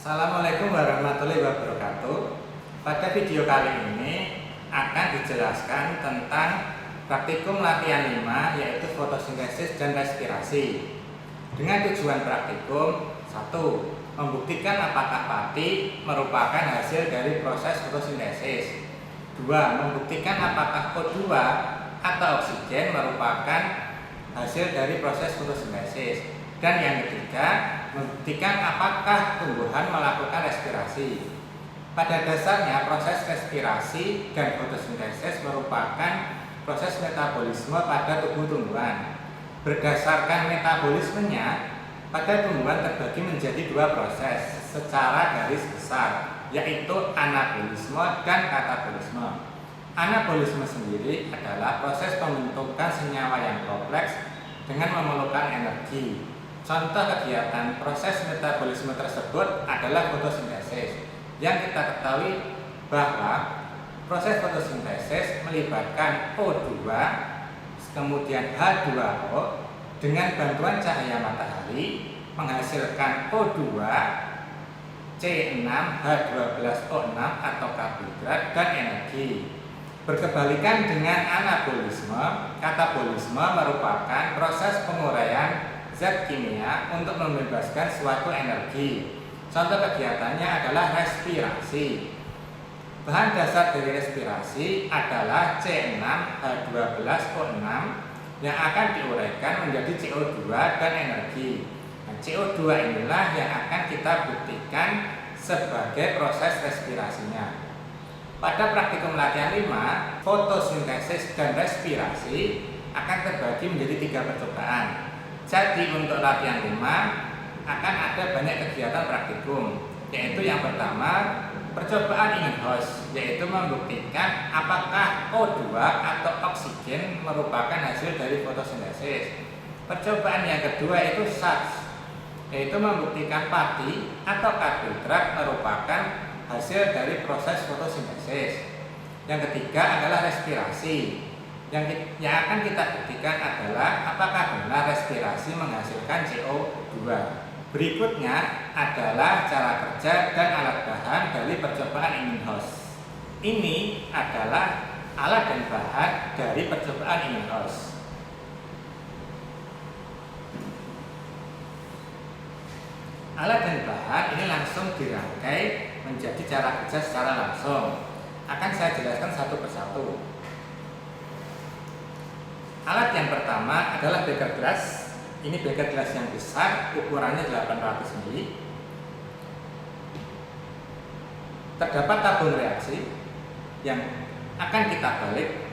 Assalamualaikum warahmatullahi wabarakatuh. Pada video kali ini akan dijelaskan tentang praktikum latihan 5, yaitu fotosintesis dan respirasi. Dengan tujuan praktikum: 1. Membuktikan apakah pati merupakan hasil dari proses fotosintesis. 2. Membuktikan apakah O2 atau oksigen merupakan hasil dari proses fotosintesis. Dan yang ketiga, membuktikan apakah tumbuhan melakukan respirasi. Pada dasarnya, proses respirasi dan fotosintesis merupakan proses metabolisme pada tubuh tumbuhan. Berdasarkan metabolismenya, pada tumbuhan terbagi menjadi dua proses secara garis besar, yaitu anabolisme dan katabolisme. Anabolisme sendiri adalah proses pembentukan senyawa yang kompleks dengan memerlukan energi. Contoh kegiatan proses metabolisme tersebut adalah fotosintesis. Yang kita ketahui bahwa proses fotosintesis melibatkan O2 kemudian H2O dengan bantuan cahaya matahari menghasilkan O2, C6H12O6 atau karbohidrat dan energi. Berkebalikan dengan anabolisme, katabolisme merupakan proses penguraian zat kimia untuk membebaskan suatu energi. Contoh kegiatannya adalah respirasi. Bahan dasar dari respirasi adalah C6H12O6 yang akan diuraikan menjadi CO2 dan energi. Nah, CO2 inilah yang akan kita buktikan sebagai proses respirasinya. Pada praktikum latihan 5, fotosintesis dan respirasi akan terbagi menjadi 3 percobaan. Jadi untuk latihan 5 akan ada banyak kegiatan praktikum, yaitu yang pertama percobaan in-house, yaitu membuktikan apakah O2 atau oksigen merupakan hasil dari fotosintesis. Percobaan yang kedua itu SATS, yaitu membuktikan pati atau karbohidrat merupakan hasil dari proses fotosintesis. Yang ketiga adalah respirasi. Yang akan kita buktikan adalah apakah benar respirasi menghasilkan CO2. Berikutnya adalah cara kerja dan alat bahan dari percobaan in-house. Ini adalah alat dan bahan dari percobaan in-house. Alat dan bahan ini langsung dirangkai menjadi cara kerja secara langsung. Akan saya jelaskan satu persatu. Alat yang pertama adalah beker gelas. Ini beker gelas yang besar, ukurannya 800 ml. Terdapat tabung reaksi yang akan kita balik.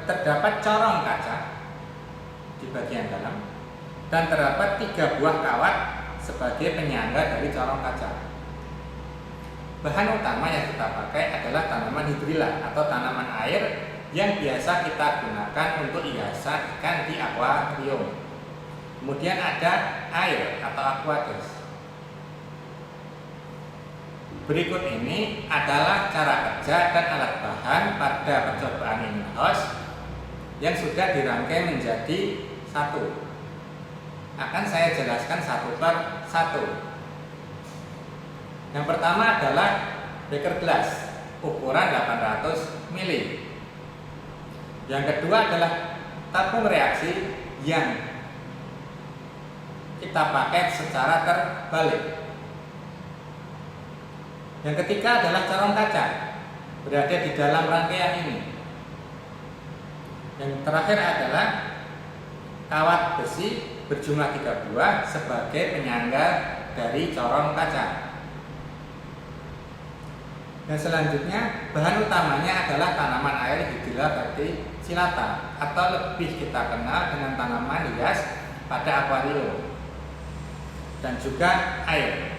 Terdapat corong kaca di bagian dalam dan terdapat 3 buah kawat sebagai penyangga dari corong kaca. Bahan utama yang kita pakai adalah tanaman hidrilla atau tanaman air yang biasa kita gunakan untuk hiasan ikan di akuarium. Kemudian ada air atau aqueous. Berikut ini adalah cara kerja dan alat bahan pada percobaan in-house yang sudah dirangkai menjadi satu. Akan saya jelaskan satu per satu. Yang pertama adalah beker gelas ukuran 800 ml. Yang kedua adalah tabung reaksi yang kita pakai secara terbalik. Yang ketiga adalah corong kaca berada di dalam rangkaian ini. Yang terakhir adalah kawat besi berjumlah 3 buah sebagai penyangga dari corong kaca. Dan selanjutnya bahan utamanya adalah tanaman air Hydrilla verticillata atau lebih kita kenal dengan tanaman hias pada akuarium dan juga air.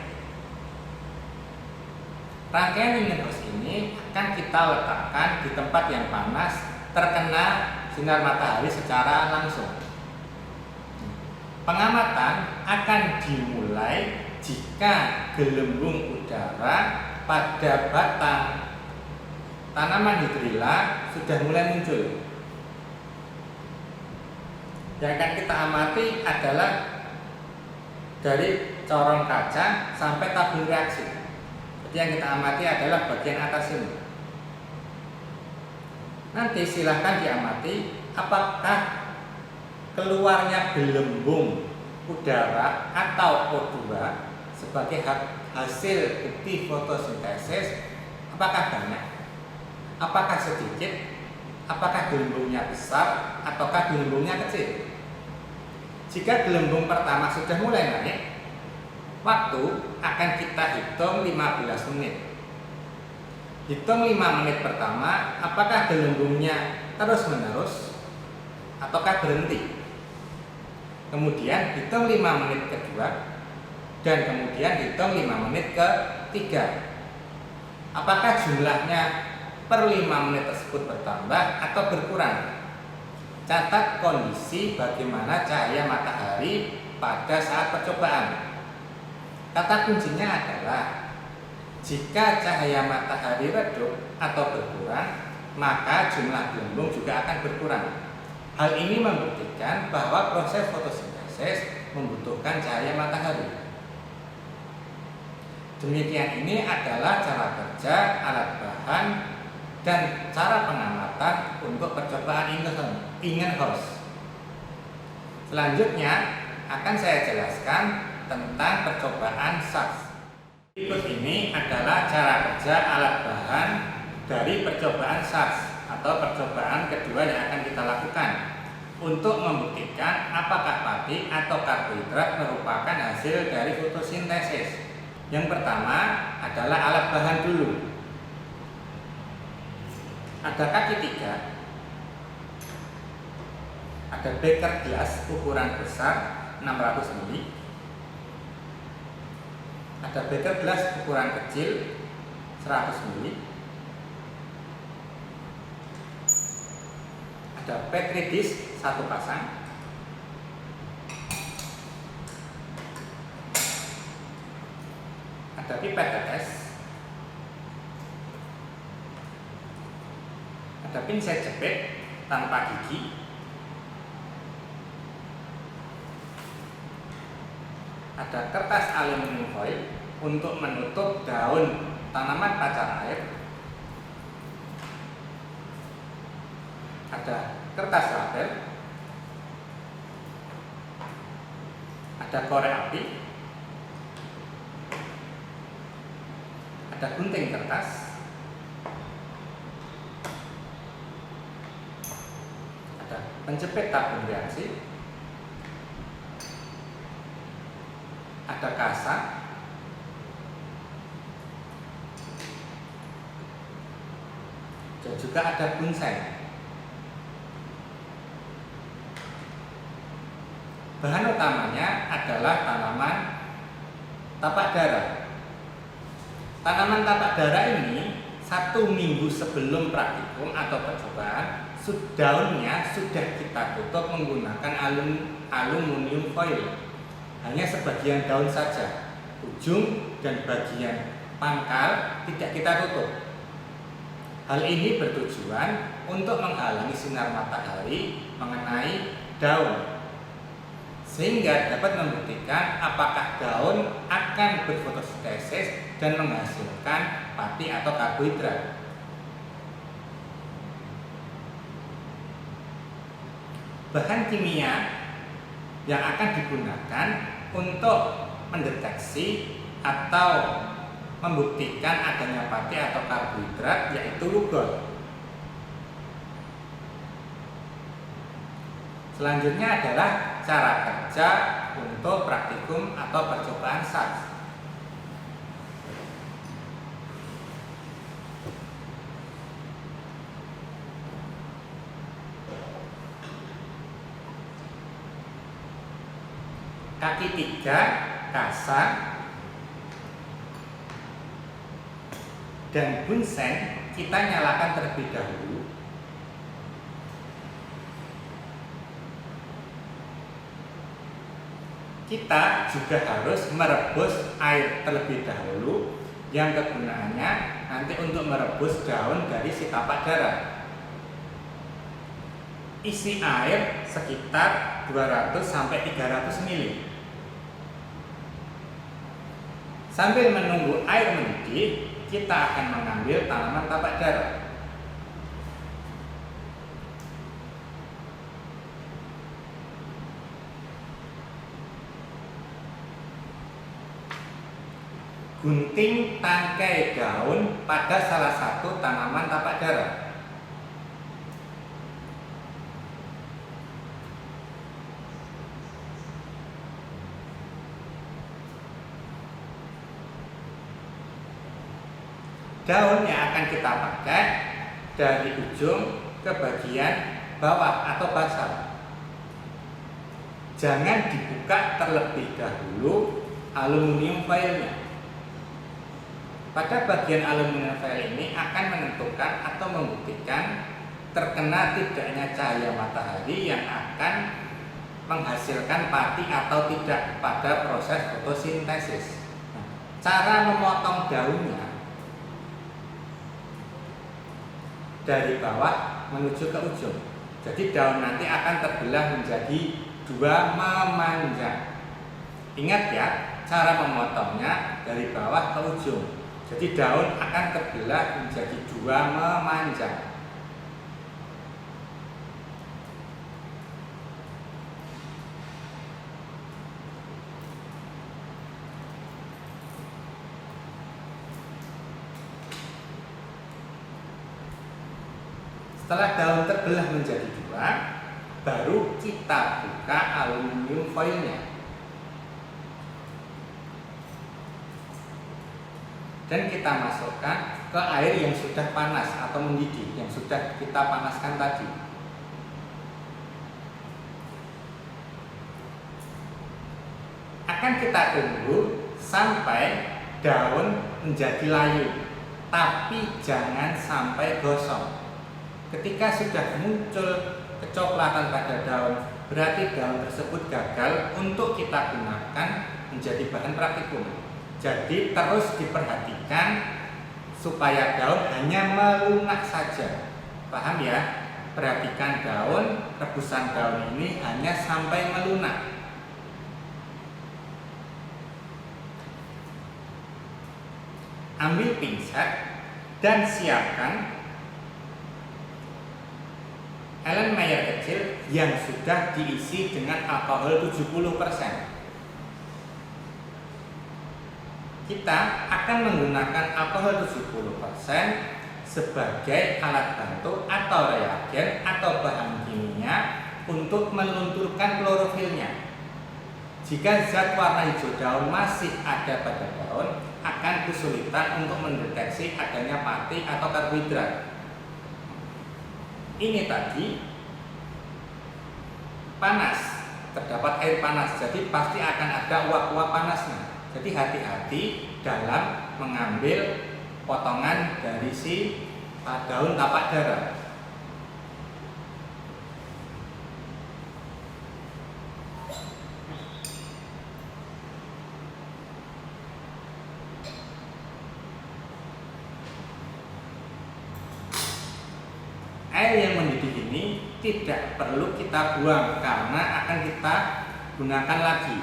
Rangkaian in-house ini akan kita letakkan di tempat yang panas, terkena sinar matahari secara langsung. Pengamatan akan dimulai jika gelembung udara pada batang tanaman hidrilla sudah mulai muncul. Yang akan kita amati adalah dari corong kaca sampai tabung reaksi. Jadi yang kita amati adalah bagian atas ini. Nanti silahkan diamati apakah keluarnya gelembung udara atau O2 sebagai hasil bukti fotosintesis, apakah banyak, apakah sedikit, apakah gelembungnya besar ataukah gelembungnya kecil. Jika gelembung pertama sudah mulai naik, waktu akan kita hitung 15 menit. Hitung 5 menit pertama, apakah gelembungnya terus menerus ataukah berhenti. Kemudian hitung 5 menit kedua, dan kemudian hitung 5 menit ketiga. Apakah jumlahnya per 5 menit tersebut bertambah atau berkurang? Catat kondisi bagaimana cahaya matahari pada saat percobaan. Kata kuncinya adalah jika cahaya matahari redup atau berkurang, maka jumlah gelembung juga akan berkurang. Hal ini membuktikan bahwa proses fotosintesis membutuhkan cahaya matahari. Demikian ini adalah cara kerja alat bahan dan cara pengamatan untuk percobaan Ingenhousz. Selanjutnya akan saya jelaskan tentang percobaan SARS. Berikut ini adalah cara kerja alat bahan dari percobaan SARS atau percobaan kedua yang akan kita lakukan untuk membuktikan apakah pati atau karbohidrat merupakan hasil dari fotosintesis. Yang pertama adalah alat bahan dulu. Ada kaki 3, ada beker gelas ukuran besar 600 ml, ada beker gelas ukuran kecil 100 ml, ada petri dish 1 pasang, ada pipet tetes, ada pinset jepit tanpa gigi, ada kertas aluminium foil untuk menutup daun tanaman pacar air, ada kertas label, ada korek api, ada gunting kertas, ada penjepit tabung reaksi, ada kasa, dan juga ada bunsen. Bahan utamanya adalah tanaman tapak dara. Tanaman tapak dara ini 1 minggu sebelum praktikum atau percobaan, daunnya sudah kita tutup menggunakan aluminium foil. Hanya sebagian daun saja, ujung dan bagian pangkal tidak kita tutup. Hal ini bertujuan untuk menghalangi sinar matahari mengenai daun, sehingga dapat membuktikan apakah daun akan berfotosintesis dan menghasilkan pati atau karbohidrat. Bahan kimia yang akan digunakan untuk mendeteksi atau membuktikan adanya pati atau karbohidrat yaitu lugol. Selanjutnya adalah cara kerja untuk praktikum atau percobaan SARS. Kaki 3, kasa, dan bunsen kita nyalakan terlebih dahulu. Kita juga harus merebus air terlebih dahulu, yang kegunaannya nanti untuk merebus daun dari si tapak dara. Isi air sekitar 200 sampai 300 ml. Sambil menunggu air mendidih, kita akan mengambil tanaman tapak dara. Gunting tangkai daun pada salah satu tanaman tapak dara. Daun yang akan kita pakai dari ujung ke bagian bawah atau basal. Jangan dibuka terlebih dahulu aluminium foilnya. Pada bagian aluminium foil ini akan menentukan atau membuktikan terkena tidaknya cahaya matahari yang akan menghasilkan pati atau tidak pada proses fotosintesis. Cara memotong daunnya dari bawah menuju ke ujung. Jadi daun nanti akan terbelah menjadi dua memanjang. Ingat ya, cara memotongnya dari bawah ke ujung. Jadi daun akan terbelah menjadi dua memanjang. Setelah daun terbelah menjadi dua, baru kita buka aluminium foilnya. Dan kita masukkan ke air yang sudah panas atau mendidih, yang sudah kita panaskan tadi. Akan kita tunggu sampai daun menjadi layu, tapi jangan sampai gosong. Ketika sudah muncul kecoklatan pada daun, berarti daun tersebut gagal untuk kita gunakan menjadi bahan praktikum. Jadi terus diperhatikan supaya daun hanya melunak saja. Paham ya? Perhatikan daun, rebusan daun ini hanya sampai melunak. Ambil pinset dan siapkan Erlenmeyer kecil yang sudah diisi dengan alkohol 70%. Kita akan menggunakan alkohol 70% sebagai alat bantu atau reagen atau bahan kimia untuk melunturkan klorofilnya. Jika zat warna hijau daun masih ada pada daun, akan kesulitan untuk mendeteksi adanya pati atau karbohidrat. Ini tadi panas, terdapat air panas, jadi pasti akan ada uap-uap panasnya. Jadi hati-hati dalam mengambil potongan dari si daun tapak dara. Air yang mendidih ini tidak perlu kita buang karena akan kita gunakan lagi.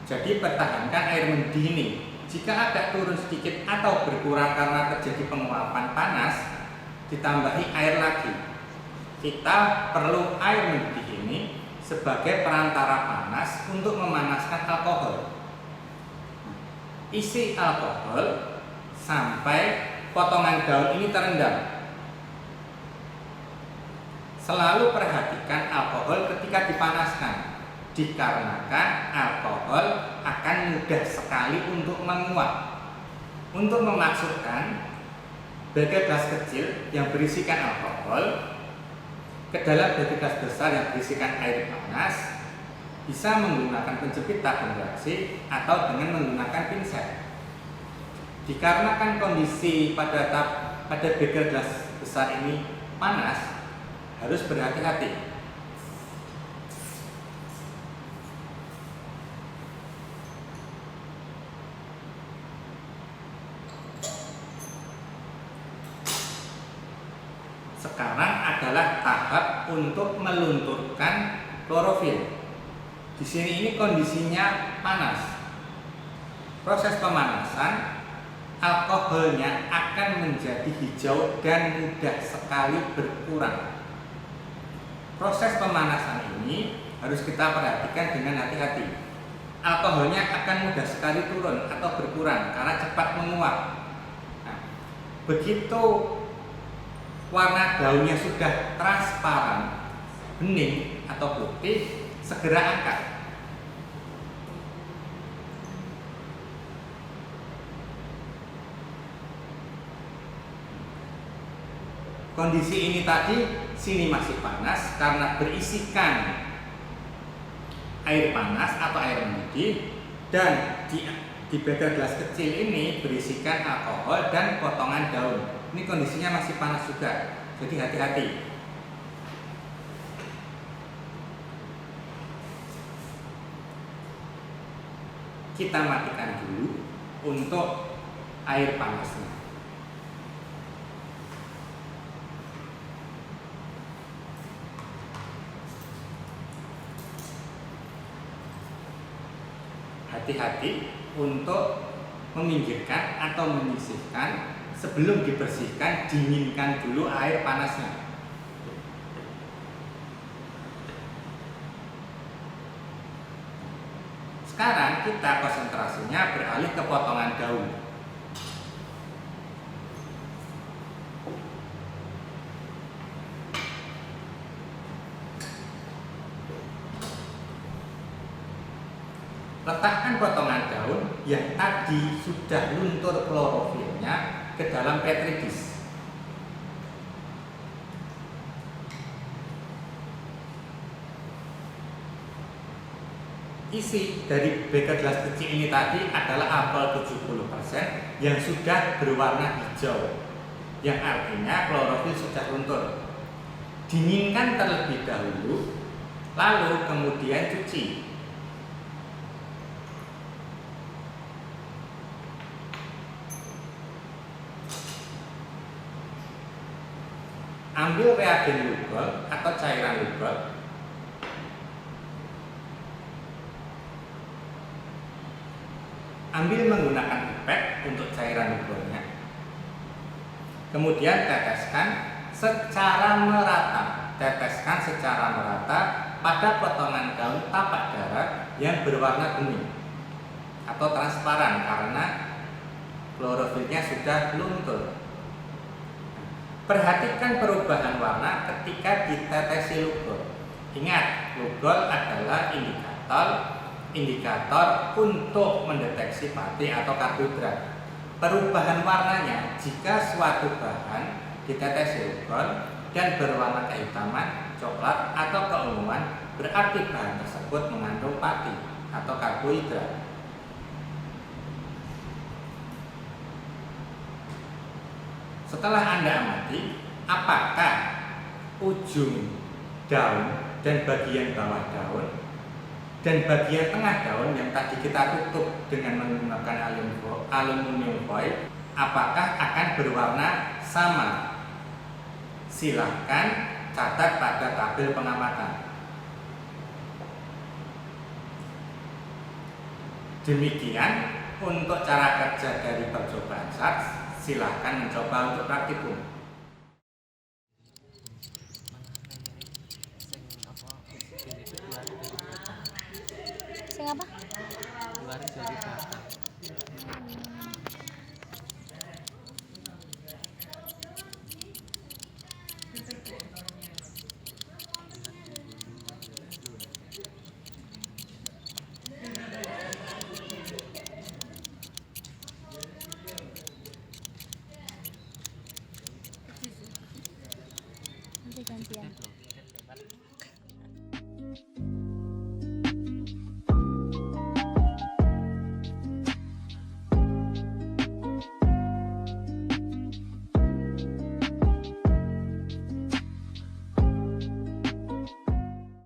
Jadi pertahankan air mendidih ini. Jika agak turun sedikit atau berkurang karena terjadi penguapan panas, ditambahi air lagi. Kita perlu air mendidih ini sebagai perantara panas untuk memanaskan alkohol. Isi alkohol sampai potongan daun ini terendam. Selalu perhatikan alkohol ketika dipanaskan, dikarenakan alkohol akan mudah sekali untuk menguap. Untuk memasukkan beker gelas kecil yang berisikan alkohol ke dalam beker gelas besar yang berisikan air panas, bisa menggunakan penjepit tabung reaksi atau dengan menggunakan pinset. Dikarenakan kondisi pada beker gelas besar ini panas, harus berhati-hati. Sekarang adalah tahap untuk melunturkan klorofil. Di sini ini kondisinya panas. proses pemanasan, alkoholnya akan menjadi hijau dan mudah sekali berkurang. Proses pemanasan ini harus kita perhatikan dengan hati-hati. Alkoholnya akan mudah sekali turun atau berkurang karena cepat menguap. Nah, begitu warna daunnya sudah transparan, bening atau putih, segera angkat. Kondisi ini tadi, sini masih panas karena berisikan air panas atau air mendidih, dan di beker gelas kecil ini berisikan alkohol dan potongan daun. Ini kondisinya masih panas juga, jadi hati-hati. Kita matikan dulu untuk air panasnya. Hati-hati untuk meminggirkan atau menyisihkan. Sebelum dibersihkan, dinginkan dulu air panasnya. Sekarang kita konsentrasinya beralih ke potongan daun. Letakkan potongan daun yang tadi sudah luntur klorofilnya ke dalam petri dish. Isi dari beker gelas kecil ini tadi adalah apel 70% yang sudah berwarna hijau, yang artinya klorofil sudah luntur. Dinginkan terlebih dahulu, lalu kemudian cuci. Ambil reagen Lugol atau cairan Lugol, ambil menggunakan pipet untuk cairan Lugolnya, kemudian teteskan secara merata. Teteskan secara merata pada potongan daun tapak darat yang berwarna bening atau transparan karena klorofilnya sudah luntur. Perhatikan perubahan warna ketika ditetesi Lugol. Ingat, Lugol adalah indikator untuk mendeteksi pati atau karbohidrat. Perubahan warnanya jika suatu bahan ditetesi Lugol dan berwarna kehitaman, coklat atau keunguan, berarti bahan tersebut mengandung pati atau karbohidrat. Setelah Anda amati, apakah ujung daun dan bagian bawah daun dan bagian tengah daun yang tadi kita tutup dengan menggunakan aluminium foil, apakah akan berwarna sama? Silahkan catat pada tabel pengamatan. Demikian untuk cara kerja dari percobaan SARS. Silahkan mencoba untuk praktikum. Sing apa?